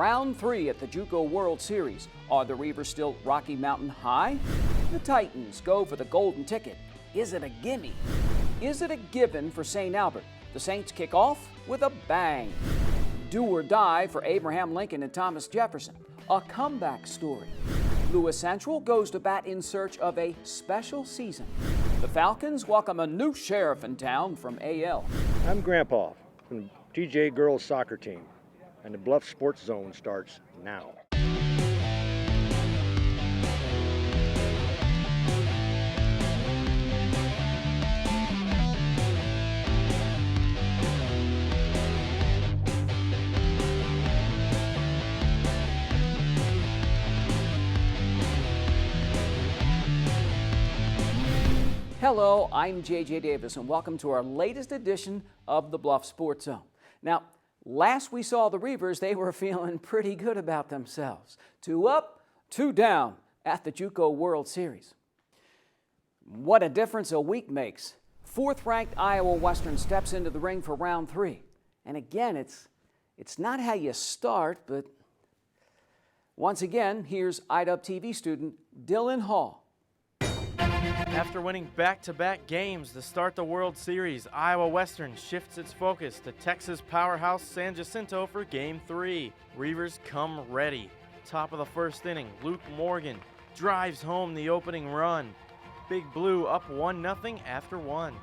round 3 at the JUCO World Series. Are the Reavers still Rocky Mountain high? The Titans go for the golden ticket. Is it a gimme? Is it a given for St. Albert? The Saints kick off with a bang. Do or die for Abraham Lincoln and Thomas Jefferson. A comeback story. Lewis Central goes to bat in search of a special season. The Falcons welcome a new sheriff in town from AL. I'm Grandpa from the TJ girls soccer team, and the Bluffs Sports Zone starts now. Hello, I'm JJ Davis, and welcome to our latest edition of the Bluffs Sports Zone. Now, last we saw the Reavers, they were feeling pretty good about themselves. 2 up, 2 down at the JUCO World Series. What a difference a week makes. 4th-ranked Iowa Western steps into the ring for round 3. And again, it's not how you start, but once again, here's IDUB TV student Dylan Hall. After winning back-to-back games to start the World Series, Iowa Western shifts its focus to Texas powerhouse San Jacinto for Game 3. Reavers come ready. Top of the first inning, Luke Morgan drives home the opening run. Big Blue up 1-0 after 1.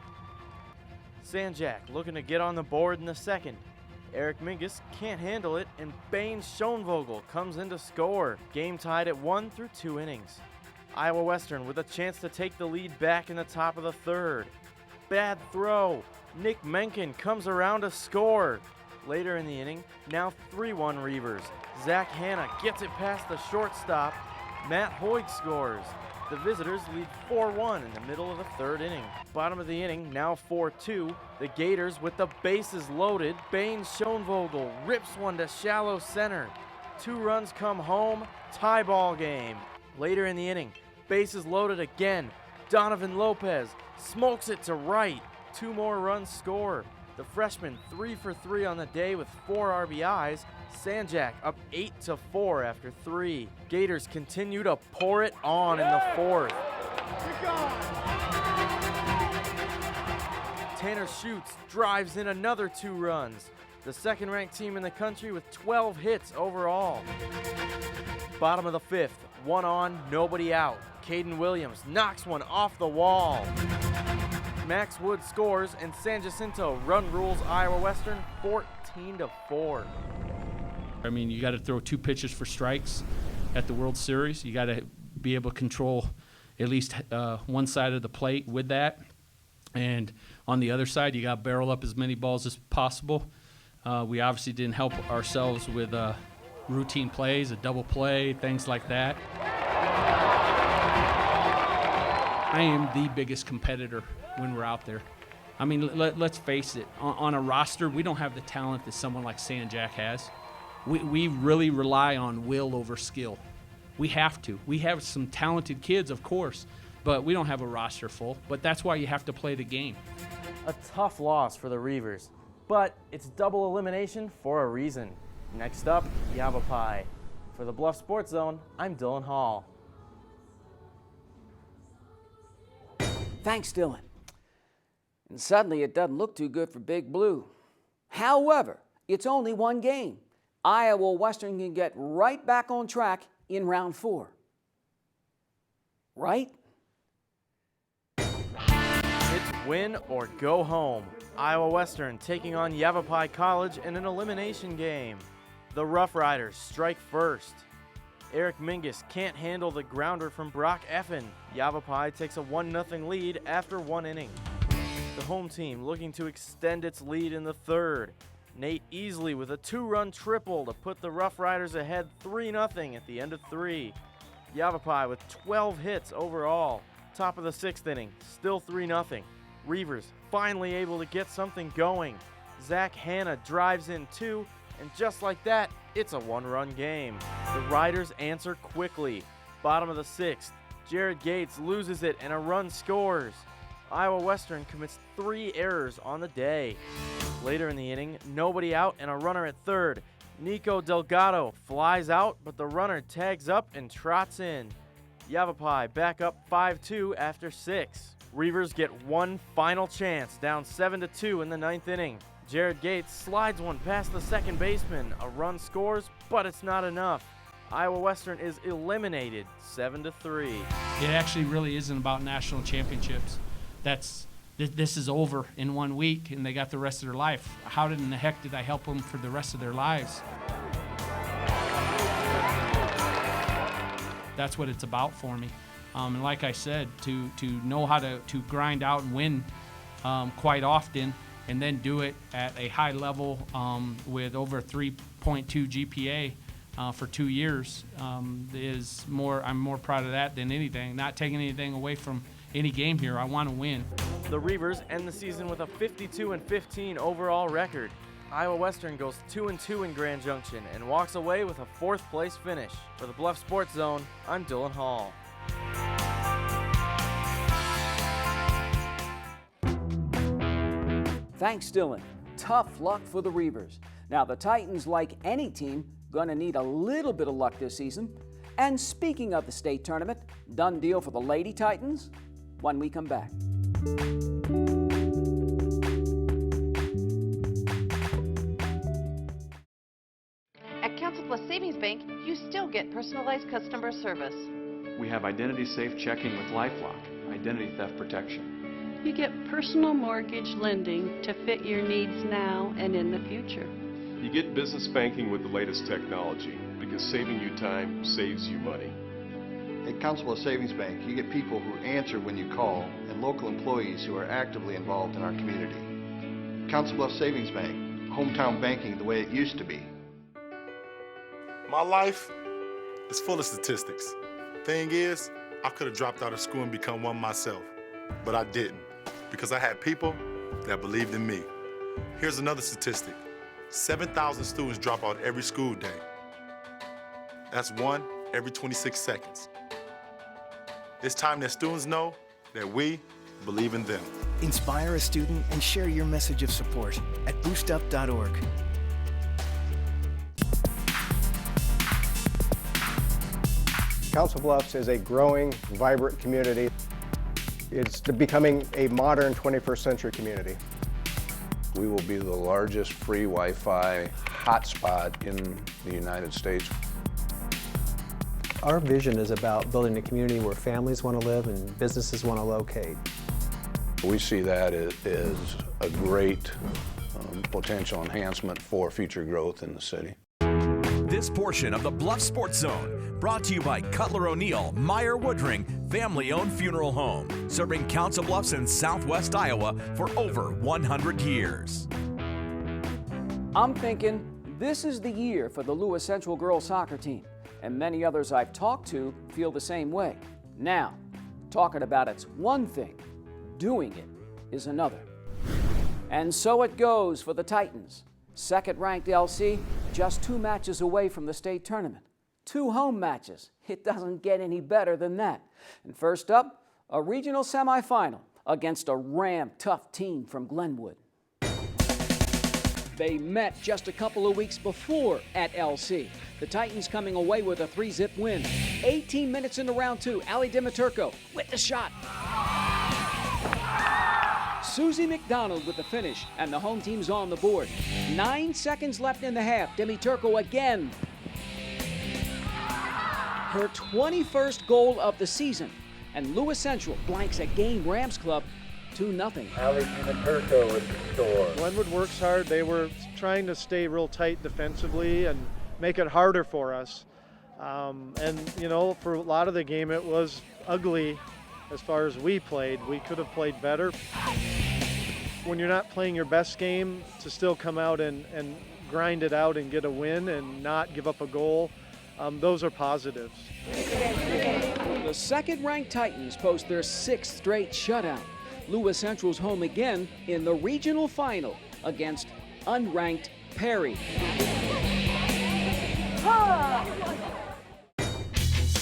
Sanjak looking to get on the board in the second. Eric Mingus can't handle it, and Bain Schoenvogel comes in to score. Game tied at 1 through 2 innings. Iowa Western with a chance to take the lead back in the top of the third. Bad throw. Nick Menken comes around to score. Later in the inning, now 3-1 Reavers. Zach Hanna gets it past the shortstop. Matt Hoyt scores. The visitors lead 4-1 in the middle of the third inning. Bottom of the inning, now 4-2. The Gators with the bases loaded. Bain Schoenvogel rips one to shallow center. 2 runs come home. Tie ball game. Later in the inning, bases loaded again. Donovan Lopez smokes it to right. 2 more runs score. The freshman 3 for 3 on the day with 4 RBIs. Sanjak up 8-4 after 3. Gators continue to pour it on in the 4th. Tanner Schutz drives in another 2 runs. The second-ranked team in the country with 12 hits overall. Bottom of the 5th. 1 on, nobody out. Caden Williams knocks one off the wall. Max Wood scores, and San Jacinto run rules Iowa Western 14-4. I mean, you got to throw 2 pitches for strikes at the World Series. You got to be able to control at least one side of the plate with that. And on the other side, you got to barrel up as many balls as possible. We obviously didn't help ourselves with routine plays, a double play, things like that. I am the biggest competitor when we're out there. I mean, let's face it, on a roster, we don't have the talent that someone like Sanjak has. We really rely on will over skill. We have to. We have some talented kids, of course, but we don't have a roster full. But that's why you have to play the game. A tough loss for the Reavers, but it's double elimination for a reason. Next up, Yavapai. For the Bluff Sports Zone, I'm Dylan Hall. Thanks, Dylan. And suddenly it doesn't look too good for Big Blue. However, it's only 1 game. Iowa Western can get right back on track in round 4. Right? It's win or go home. Iowa Western taking on Yavapai College in an elimination game. The Rough Riders strike first. Eric Mingus can't handle the grounder from Brock Effen. Yavapai takes a 1-0 lead after 1 inning. The home team looking to extend its lead in the 3rd. Nate Easley with a 2-run triple to put the Rough Riders ahead 3-0 at the end of 3. Yavapai with 12 hits overall. Top of the 6th inning, still 3-0. Reavers finally able to get something going. Zach Hanna drives in 2, and just like that, it's a 1-run game. The Riders answer quickly. Bottom of the 6th, Jared Gates loses it and a run scores. Iowa Western commits 3 errors on the day. Later in the inning, nobody out and a runner at third. Nico Delgado flies out, but the runner tags up and trots in. Yavapai back up 5-2 after 6. Reavers get one final chance, down 7-2 in the 9th inning. Jared Gates slides one past the second baseman. A run scores, but it's not enough. Iowa Western is eliminated 7-3. It actually really isn't about national championships. This is over in 1 week, and they got the rest of their life. How in the heck did I help them for the rest of their lives? That's what it's about for me. And like I said, to know how to grind out and win quite often, and then do it at a high level with over 3.2 GPA for 2 years is more. I'm more proud of that than anything. Not taking anything away from any game here. I want to win. The Reavers end the season with a 52-15 overall record. Iowa Western goes 2-2 in Grand Junction and walks away with a 4th place finish. For the Bluff Sports Zone, I'm Dylan Hall. Thanks, Dylan. Tough luck for the Reavers. Now, the Titans, like any team, gonna need a little bit of luck this season. And speaking of the state tournament, done deal for the Lady Titans when we come back. At Council Plus Savings Bank, you still get personalized customer service. We have identity-safe checking with LifeLock, identity theft protection. You get personal mortgage lending to fit your needs now and in the future. You get business banking with the latest technology because saving you time saves you money. At Council Bluffs Savings Bank, you get people who answer when you call and local employees who are actively involved in our community. Council Bluffs Savings Bank, hometown banking the way it used to be. My life is full of statistics. Thing is, I could have dropped out of school and become one myself, but I didn't because I had people that believed in me. Here's another statistic. 7,000 students drop out every school day. That's one every 26 seconds. It's time that students know that we believe in them. Inspire a student and share your message of support at boostup.org. Council Bluffs is a growing, vibrant community. It's becoming a modern 21st century community. We will be the largest free Wi-Fi hotspot in the United States. Our vision is about building a community where families want to live and businesses want to locate. We see that as a great potential enhancement for future growth in the city. This portion of the Bluff Sports Zone brought to you by Cutler O'Neill Meyer Woodring family-owned funeral home, serving Council Bluffs in southwest Iowa for over 100 years. I'm thinking this is the year for the Lewis Central girls soccer team, and many others I've talked to feel the same way. Now, talking about it's one thing, doing it is another. And so it goes for the Titans. Second-ranked LC, just 2 matches away from the state tournament. 2 home matches. It doesn't get any better than that. And first up, a regional semifinal against a tough team from Glenwood. They met just a couple of weeks before at LC. The Titans coming away with a 3-zip win. 18 minutes into round 2, Ali Dimiturco with the shot. Susie McDonald with the finish, and the home team's on the board. 9 seconds left in the half. Dimiturco again. Her 21st goal of the season, and Lewis Central blanks a game Rams Club 2-0. Ali Dimiturco with the score. Glenwood works hard. They were trying to stay real tight defensively and make it harder for us. And, you know, for a lot of the game, it was ugly as far as we played. We could have played better. When you're not playing your best game, to still come out and grind it out and get a win and not give up a goal, those are positives. The second-ranked Titans post their 6th straight shutout. Lewis Central's home again in the regional final against unranked Perry.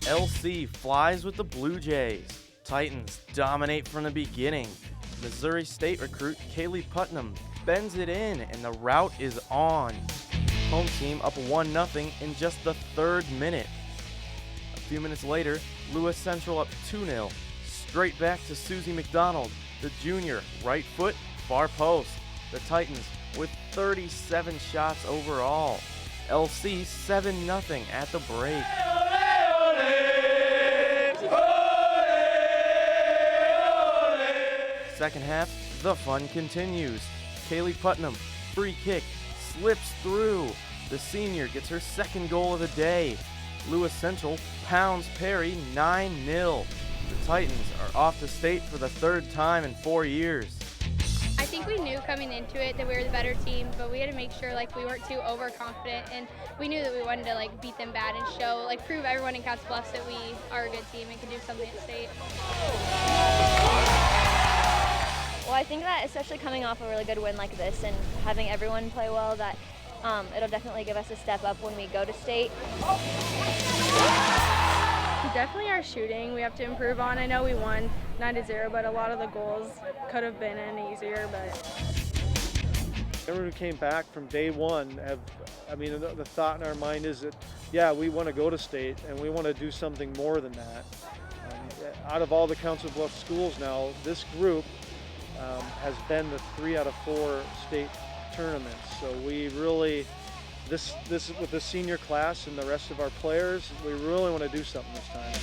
LC flies with the Blue Jays. Titans dominate from the beginning. Missouri State recruit Kaylee Putnam bends it in, and the rout is on. Home team up 1-0 in just the 3rd minute. A few minutes later, Lewis Central up 2-0. Straight back to Susie McDonald, the junior, right foot, far post. The Titans with 37 shots overall. LC 7-0 at the break. Second half, the fun continues. Kaylee Putnam, free kick, slips through. The senior gets her 2nd goal of the day. Lewis Central pounds Perry 9-0. The Titans are off to state for the 3rd time in 4 years. I think we knew coming into it that we were the better team, but we had to make sure we weren't too overconfident, and we knew that we wanted to beat them bad and show, prove everyone in Council Bluffs that we are a good team and can do something at state. Well, I think that especially coming off a really good win like this and having everyone play well, that it'll definitely give us a step up when we go to state. Definitely our shooting we have to improve on. I know we won 9-0, but a lot of the goals could have been in easier. But everyone who came back from day one the thought in our mind is that, yeah, we want to go to state and we want to do something more than that. Out of all the Council Bluffs schools now, this group has been the 3 out of 4 state tournaments. So we really, this with the senior class and the rest of our players, we really want to do something this time.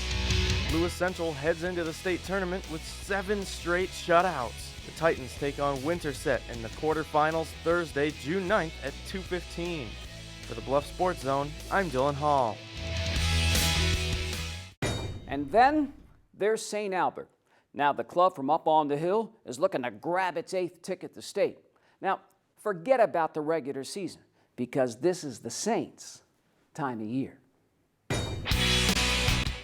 Lewis Central heads into the state tournament with 7 straight shutouts. The Titans take on Winterset in the quarterfinals Thursday, June 9th at 2:15. For the Bluff Sports Zone, I'm Dylan Hall. And then there's St. Albert. Now the club from up on the hill is looking to grab its 8th ticket to state. Now, forget about the regular season, because this is the Saints' time of year.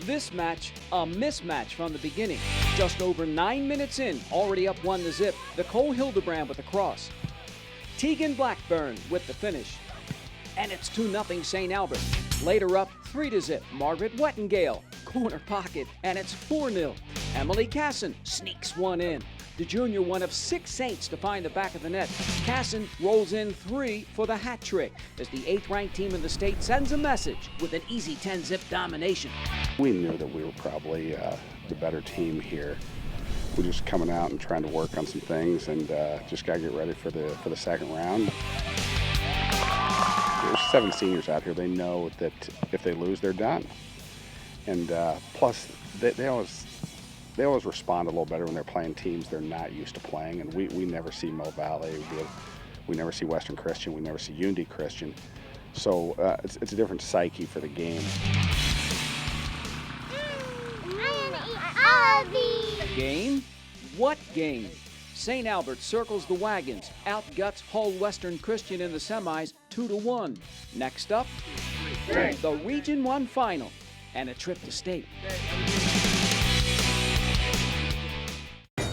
This match, a mismatch from the beginning. Just over 9 minutes in, already up 1-0, Nicole Hildebrand with the cross. Tegan Blackburn with the finish. And it's 2-0 St. Albert. Later up 3-0, Margaret Wettengale, corner pocket, and it's 4-0. Emily Casson sneaks one in. The junior, one of 6 Saints to find the back of the net. Casson rolls in 3 for the hat trick as the 8th-ranked team in the state sends a message with an easy 10-zip domination. We knew that we were probably the better team here. We're just coming out and trying to work on some things, and just got to get ready for the second round. There's 7 seniors out here. They know that if they lose, they're done. And plus, they always respond a little better when they're playing teams they're not used to playing. And we never see Mo Valley, we never see Western Christian, we never see Unity Christian. So it's a different psyche for the game. Game? What game? St. Albert circles the wagons, outguts Hull Western Christian in the semis 2-1. Next up, the Region 1 final and a trip to state.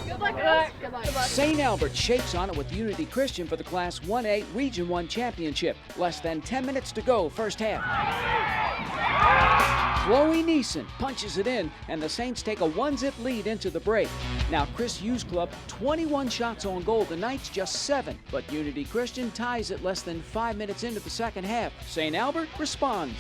Good luck. St. Albert shakes on it with Unity Christian for the Class 1A Region 1 championship. Less than 10 minutes to go, first half. Chloe Neeson punches it in, and the Saints take a 1-zip lead into the break. Now, Chris Hughes Club, 21 shots on goal. The Knights just 7, but Unity Christian ties it less than 5 minutes into the second half. St. Albert responds.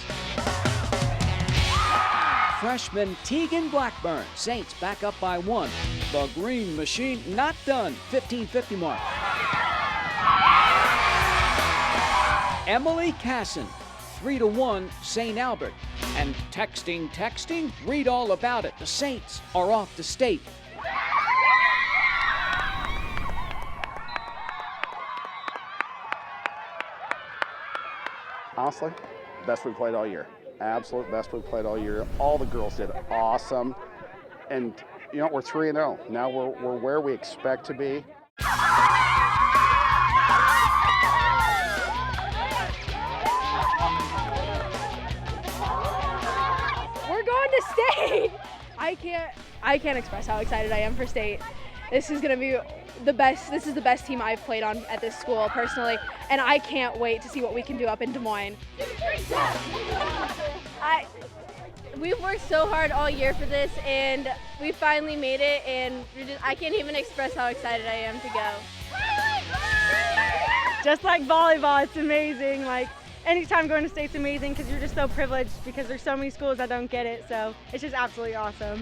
Freshman Tegan Blackburn, Saints back up by 1. The Green Machine not done, 15:50 mark. Emily Casson, 3-1 St. Albert. And texting, read all about it. The Saints are off to state. Honestly, best we played all year. Absolute best we played all year. All the girls did awesome. And, you know, we're 3-0. Now we're where we expect to be. We're going to state. I can't express how excited I am for state. This is going to be the best. This is the best team I've played on at this school personally, and I can't wait to see what we can do up in Des Moines. We've worked so hard all year for this, and we finally made it, and I can't even express how excited I am to go. Just like volleyball, it's amazing. anytime going to state's amazing because you're just so privileged because there's so many schools that don't get it. So it's just absolutely awesome.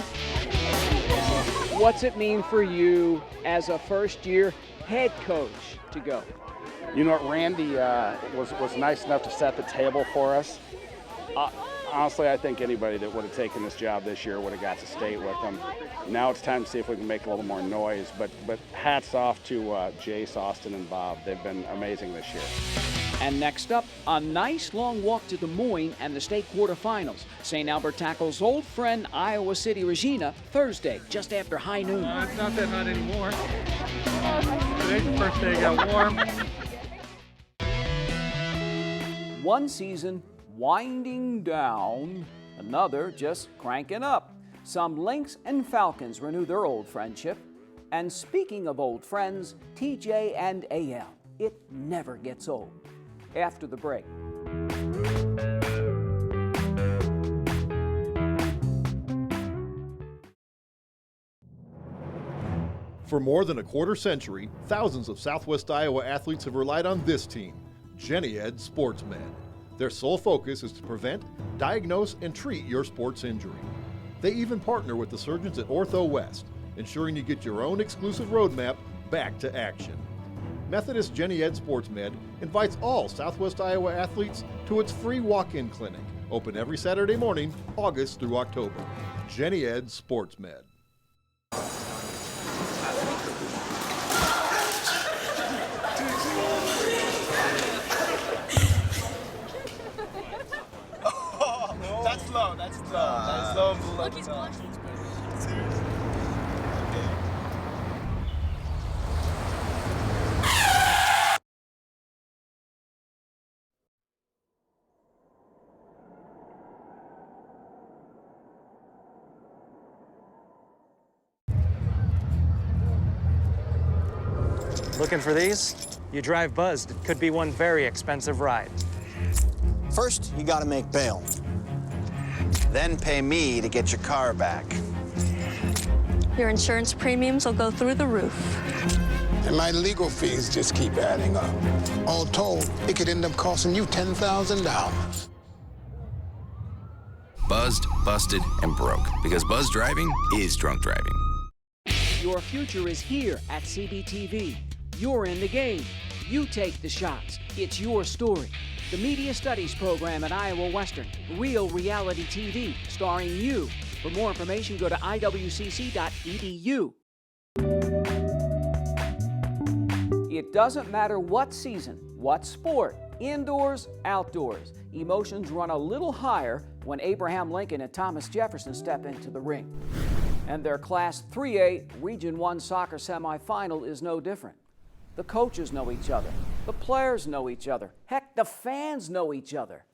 What's it mean for you as a first-year head coach to go? You know what, Randy was nice enough to set the table for us. Honestly, I think anybody that would have taken this job this year would have got to state with him. Now it's time to see if we can make a little more noise, but hats off to Jace, Austin, and Bob. They've been amazing this year. And next up, a nice long walk to Des Moines and the state quarterfinals. St. Albert tackles old friend Iowa City Regina Thursday, just after high noon. It's not that hot anymore. Today's the first day it got warm. One season winding down, another just cranking up. Some Lynx and Falcons renew their old friendship. And speaking of old friends, TJ and AL, it never gets old. After the break. For more than a quarter century, thousands of Southwest Iowa athletes have relied on this team, Jenny Ed SportsMed. Their sole focus is to prevent, diagnose, and treat your sports injury. They even partner with the surgeons at Ortho West, ensuring you get your own exclusive roadmap back to action. Methodist Jenny Ed SportsMed invites all Southwest Iowa athletes to its free walk-in clinic, open every Saturday morning, August through October. Jenny Ed SportsMed. That's low. That's low. Look, he's blushing. Looking for these? You drive Buzzed. It could be one very expensive ride. First, you gotta make bail. Then pay me to get your car back. Your insurance premiums will go through the roof. And my legal fees just keep adding up. All told, it could end up costing you $10,000. Buzzed, busted, and broke. Because buzz driving is drunk driving. Your future is here at CBTV. You're in the game. You take the shots. It's your story. The Media Studies program at Iowa Western. Real reality TV starring you. For more information, go to iwcc.edu. It doesn't matter what season, what sport, indoors, outdoors. Emotions run a little higher when Abraham Lincoln and Thomas Jefferson step into the ring. And their Class 3A Region 1 soccer semifinal is no different. The coaches know each other. The players know each other. Heck, the fans know each other.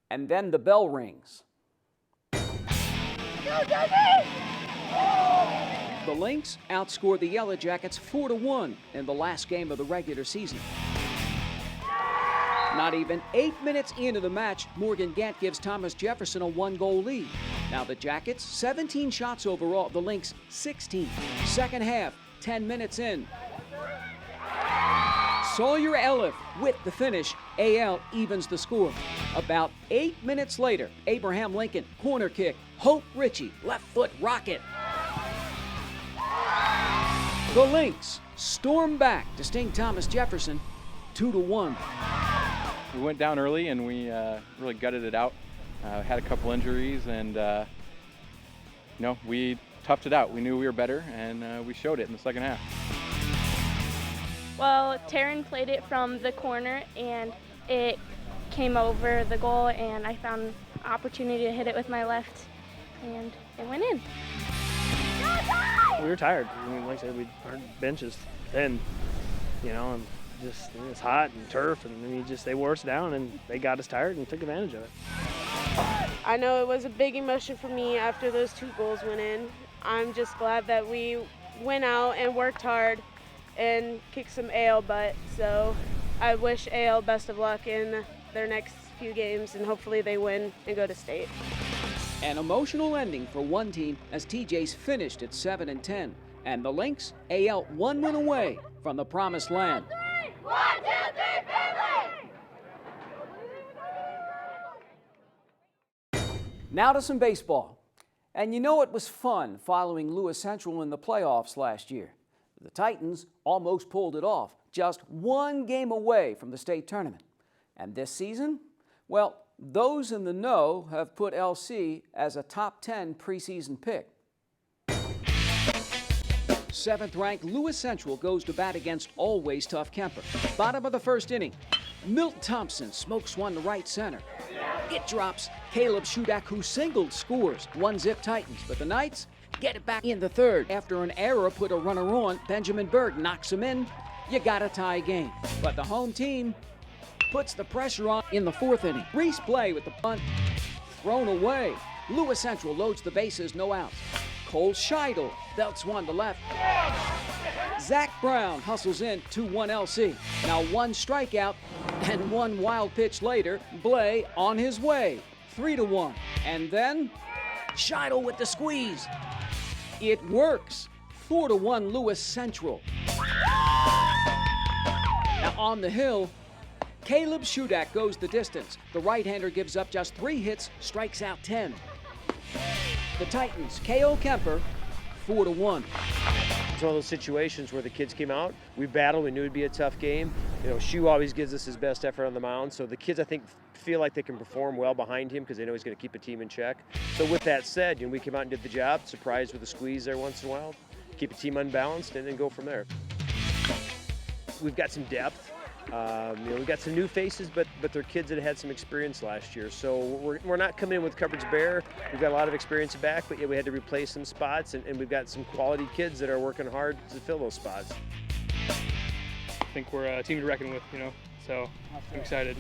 And then the bell rings. The Lynx outscored the Yellow Jackets 4-1 in the last game of the regular season. Not even 8 minutes into the match, Morgan Gant gives Thomas Jefferson a 1-goal lead. Now the Jackets, 17 shots overall, the Lynx 16. Second half, 10 minutes in. Sawyer Elliff with the finish. AL evens the score. About 8 minutes later, Abraham Lincoln, corner kick. Hope Ritchie, left foot rocket. The Lynx storm back to sting Thomas Jefferson 2-1. We went down early and we really gutted it out. Had a couple injuries and we toughed it out. We knew we were better and we showed it in the second half. Well, Taryn played it from the corner and it came over the goal and I found an opportunity to hit it with my left and it went in. We were tired. I mean, like I said, our bench is thin, and just it's hot and turf, and they wore us down and they got us tired and took advantage of it. I know it was a big emotion for me after those 2 goals went in. I'm just glad that we went out and worked hard and kicked some AL butt. So I wish AL best of luck in their next few games, and hopefully they win and go to state. An emotional ending for one team as TJ's finished at 7-10, and the Lynx, AL 1 win away from the promised land. 1, 2, 3, Finley! Now to some baseball. And you know it was fun following Lewis Central in the playoffs last year. The Titans almost pulled it off, just one game away from the state tournament. And this season, well, those in the know have put LC as a top 10 preseason pick. 7th-ranked Lewis Central goes to bat against always tough Kemper. Bottom of the first inning, Milton Thompson smokes one to right center. It drops. Caleb Shudak, who singled, scores. 1-0 Titans, but the Knights get it back in the third. After an error put a runner on, Benjamin Berg knocks him in. You got a tie game. But the home team puts the pressure on in the 4th inning. Reese Blay with the punt thrown away. Lewis Central loads the bases, no outs. Cole Scheidel belts one to left. Zach Brown hustles in 2-1 LC. Now 1 strikeout and 1 wild pitch later, Blay on his way. 3-1. And then Scheidel with the squeeze. It works. 4-1 Lewis Central. Now on the hill, Caleb Shudak goes the distance. The right-hander gives up just 3 hits, strikes out 10. The Titans KO Kemper 4-1. It's one of those situations where the kids came out, we battled, we knew it'd be a tough game. You know, Shu always gives us his best effort on the mound, so the kids, I think, feel like they can perform well behind him because they know he's going to keep a team in check. So with that said, we came out and did the job, surprised with a squeeze there once in a while, keep a team unbalanced, and then go from there. We've got some depth. We've got some new faces, but they're kids that had some experience last year. So we're not coming in with coverage bare. We've got a lot of experience back, but yeah, we had to replace some spots, and we've got some quality kids that are working hard to fill those spots. I think we're a team to reckon with, so I'm excited.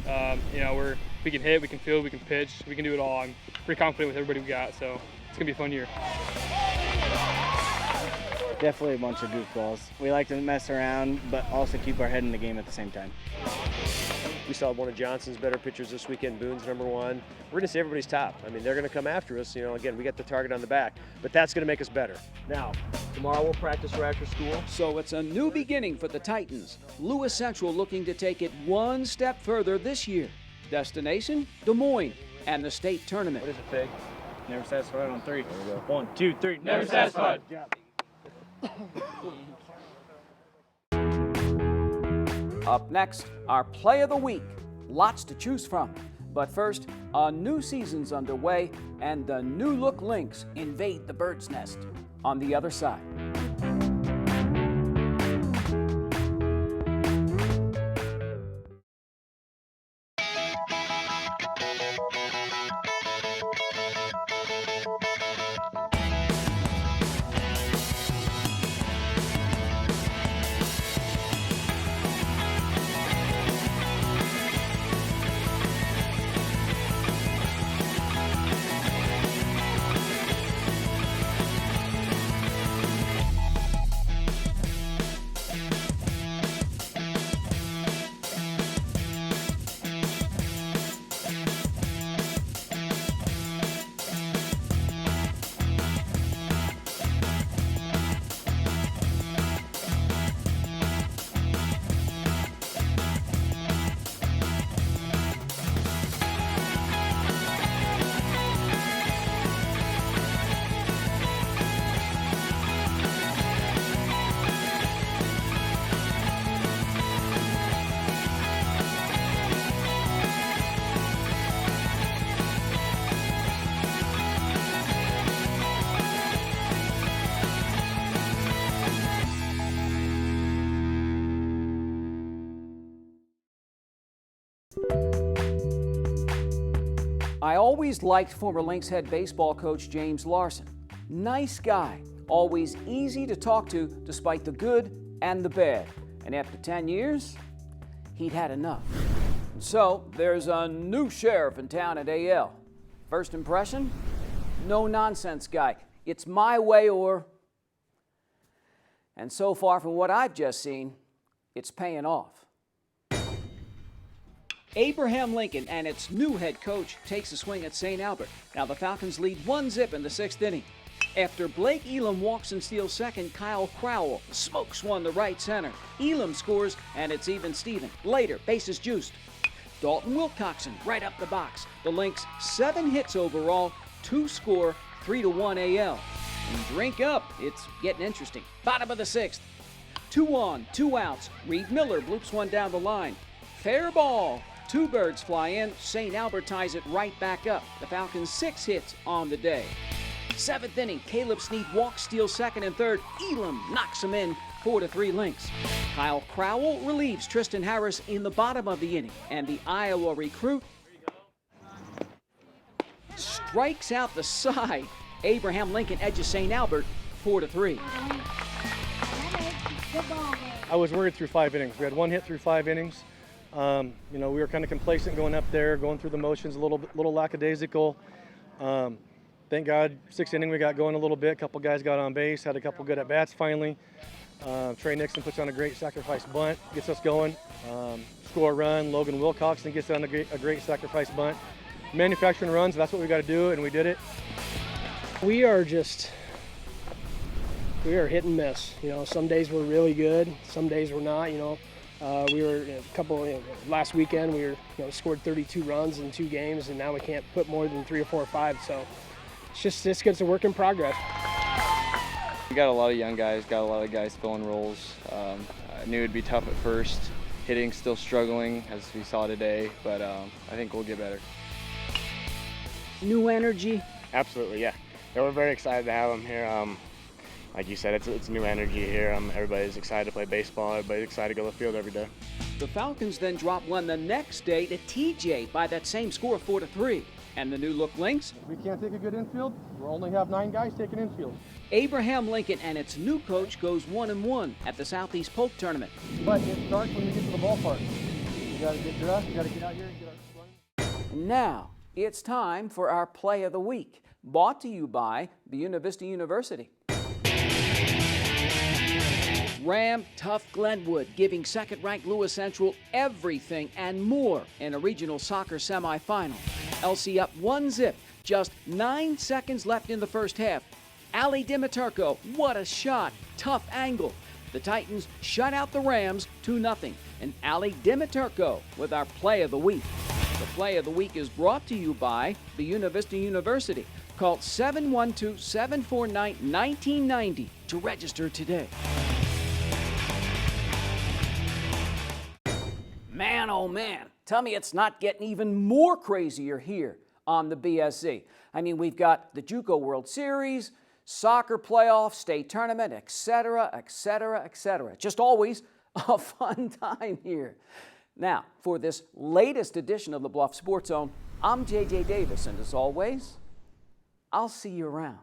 We can hit, we can field, we can pitch, we can do it all. I'm pretty confident with everybody we got, so it's going to be a fun year. Definitely a bunch of goofballs. We like to mess around, but also keep our head in the game at the same time. We saw one of Johnson's better pitchers this weekend, Boone's #1. We're going to see everybody's top. I mean, they're going to come after us. Again, we got the target on the back, but that's going to make us better. Now, tomorrow we'll practice right after school. So it's a new beginning for the Titans. Lewis Central looking to take it one step further this year. Destination, Des Moines, and the state tournament. What is it, Fig? Never satisfied on 3. There we go. 1, 2, 3. Never satisfied. Up next, our play of the week. Lots to choose from. But first, a new season's underway, and the new look Lynx invade the bird's nest. On the other side. I always liked former Lynx head baseball coach James Larson. Nice guy, always easy to talk to despite the good and the bad. And after 10 years, he'd had enough. So there's a new sheriff in town at AL. First impression? No nonsense guy. It's my way or... And so far from what I've just seen, it's paying off. Abraham Lincoln and its new head coach takes a swing at St. Albert. Now the Falcons lead 1-0 in the 6th inning. After Blake Elam walks and steals second, Kyle Crowell smokes one to right center. Elam scores, and it's even Steven. Later, bases juiced. Dalton Wilcoxon right up the box. The Lynx 7 hits overall, two-score 3-1 AL. And drink up, it's getting interesting. Bottom of the 6th. 2 on, 2 outs. Reed Miller bloops one down the line. Fair ball. 2 birds fly in. St. Albert ties it right back up. The Falcons 6 hits on the day. 7th inning, Caleb Snead walks, steals second and third. Elam knocks him in. 4-3 Lynx. Kyle Crowell relieves Tristan Harris in the bottom of the inning. And the Iowa recruit strikes out the side. Abraham Lincoln edges St. Albert 4-3. I was worried through 5 innings. We had 1 hit through 5 innings. We were kind of complacent going up there, going through the motions, a little lackadaisical. Thank God, 6th inning we got going a little bit. A couple guys got on base, had a couple good at bats finally. Trey Nixon puts on a great sacrifice bunt, gets us going. Score a run. Logan Wilcoxon gets on a great sacrifice bunt. Manufacturing runs, that's what we got to do, and we did it. We are hit and miss. Some days we're really good, some days we're not. We were last weekend we scored 32 runs in 2 games, and now we can't put more than 3 or 4 or 5. So it's a work in progress. We got a lot of young guys, got a lot of guys filling roles. I knew it'd be tough at first. Hitting still struggling, as we saw today, but I think we'll get better. New energy? Absolutely, yeah. We're very excited to have them here. Like you said, it's new energy here. Everybody's excited to play baseball. Everybody's excited to go to the field every day. The Falcons then drop one the next day to TJ by that same score, 4-3. And the new look Lynx? We can't take a good infield. We only have 9 guys taking infield. Abraham Lincoln and its new coach goes 1-1 at the Southeast Polk Tournament. But it starts when we get to the ballpark. You got to get dressed. You got to get out here and get our swing. Now it's time for our Play of the Week, brought to you by Buena Vista University. Ram tough Glenwood, giving second-ranked Lewis Central everything and more in a regional soccer semifinal. LC up 1-0, just 9 seconds left in the first half. Ali Dimiturko, what a shot, tough angle. The Titans shut out the Rams 2-0. And Ali Dimiturko with our Play of the Week. The Play of the Week is brought to you by Buena Vista University. Call 712-749-1990 to register today. Man, oh man, tell me it's not getting even more crazier here on the BSC. I mean, we've got the JUCO World Series, soccer playoff, state tournament, etc., etc., etc. Just always a fun time here. Now, for this latest edition of the Bluff Sports Zone, I'm JJ Davis, and as always, I'll see you around.